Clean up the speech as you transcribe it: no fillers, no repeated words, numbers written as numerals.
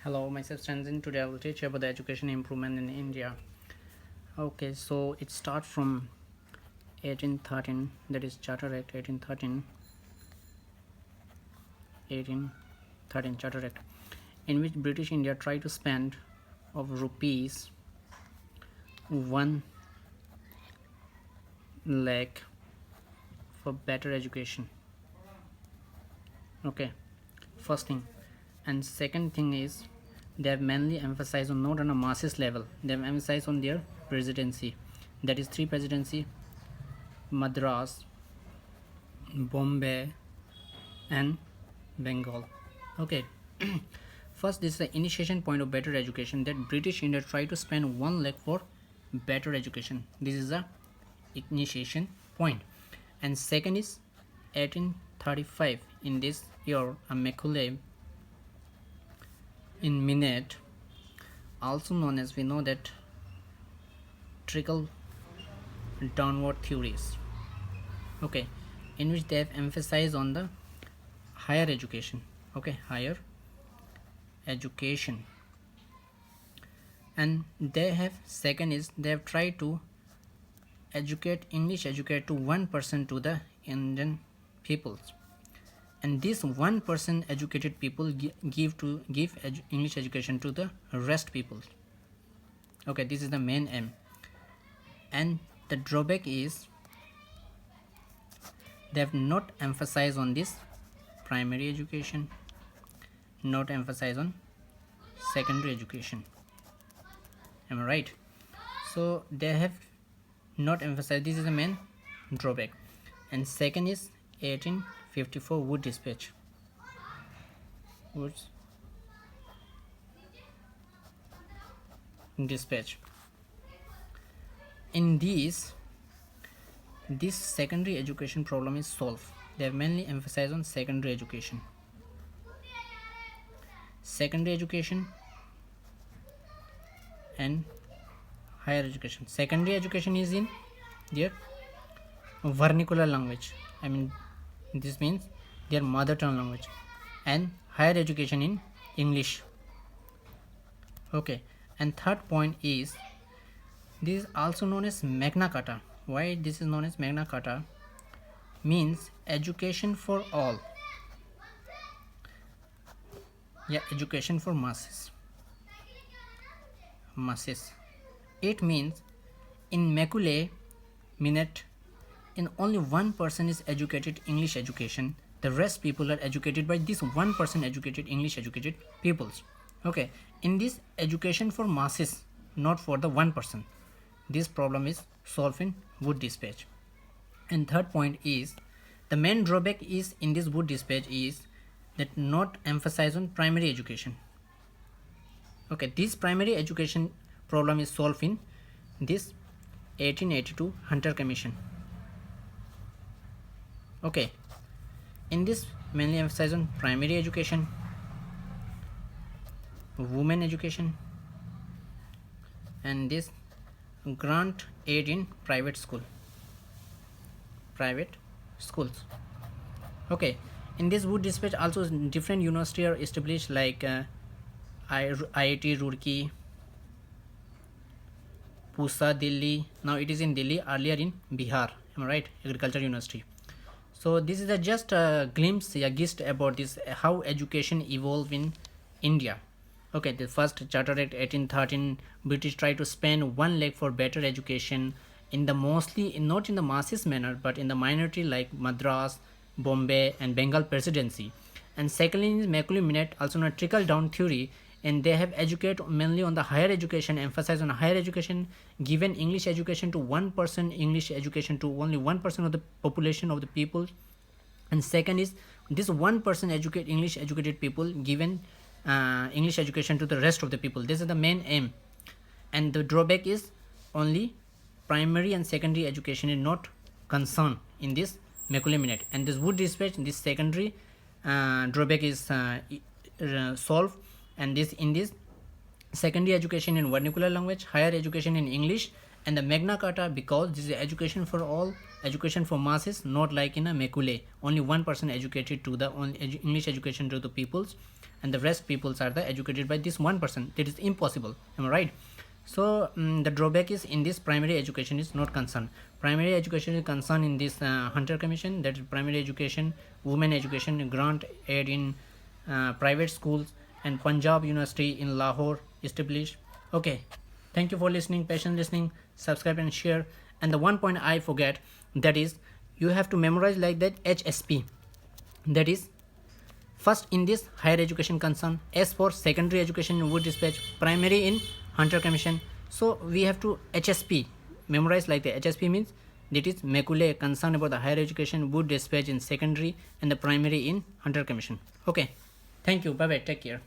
Hello, myself Sanjin. Today I will teach you about the education improvement in India. Okay, so it starts from 1813, that is Charter Act 1813 Charter Act, in which British India tried to spend of rupees 1 lakh for better education. Okay, first thing. And second thing is they have mainly emphasized on not on a masses level, they have emphasized on their presidency, that is 3 presidency: Madras, Bombay and Bengal. Okay. First, this is the initiation point of better education, that British India tried to spend 1 lakh for better education. This is the initiation point. And second is 1835, in this year a Macaulay in minute, also known as, we know that, trickle downward theories, okay, in which they have emphasized on the higher education. Okay, higher education. And they have, second is they have tried to educate to 1% to the Indian peoples, and this 1% educated people give English education to the rest people. Okay, this is the main aim. And the drawback is they have not emphasized on this primary education, not emphasized on secondary education. Am I right? So they have not emphasized. This is the main drawback. And second is 1854 Wood Dispatch. Wood's Dispatch. In this secondary education problem is solved. They have mainly emphasized on secondary education. Secondary education and higher education. Secondary education is in their vernacular language. I mean, this means their mother tongue language. And higher education in English. Okay. And third point is, this is also known as Magna Carta. Why this is known as Magna Carta? Means education for all. Yeah, education for masses. It means in Macaulay minute, in only 1% is educated English education. The rest people are educated by this 1% educated English educated peoples. Okay, in this education for masses, not for the 1%. This problem is solved in Wood Dispatch. And third point is, the main drawback is in this Wood Dispatch is that not emphasize on primary education. Okay, this primary education problem is solved in this 1882 Hunter Commission. Okay, in this mainly emphasize on primary education, women education, and this grant aid in private schools. Okay, in this Wood Dispatch also different universities are established, like IIT Roorkee, Pusa, Delhi. Now it is in Delhi, earlier in Bihar. Am I right? Agriculture University. So this is just a glimpse, a gist about this, how education evolved in India. Okay, the first Charter Act 1813, British tried to spend 1 lakh for better education in the mostly, not in the masses manner, but in the minority like Madras, Bombay and Bengal presidency. And secondly is Macaulay minute, also known as trickle down theory, and they have educated mainly on the higher education, emphasize on higher education, given English education to 1%, English education to only 1% of the population of the people. And second is this 1% English educated people given English education to the rest of the people. This is the main aim. And the drawback is only primary and secondary education is not concerned in this Macaulay minute. And this Wood Dispatch, this secondary drawback is solved. And this in this secondary education in vernacular language, higher education in English, and the Magna Carta, because this is education for all, education for masses, not like in a Macaulay, only one person educated to the English education to the peoples, and the rest peoples are the educated by this one person. That is impossible. Am I right? So the drawback is in this primary education is not concerned. Primary education is concerned in this Hunter Commission, that is primary education, women education grant aid in private schools, and Punjab University in Lahore established. Okay, thank you for listening, patient listening, subscribe and share. And the one point I forget, that is you have to memorize like that HSP, that is first in this higher education concern, as for secondary education in Wood Dispatch, primary in Hunter Commission. So we have to HSP memorize like the HSP means that is Macaulay concern about the higher education, Wood Dispatch in secondary, and the primary in Hunter Commission. Okay, thank you, bye bye, take care.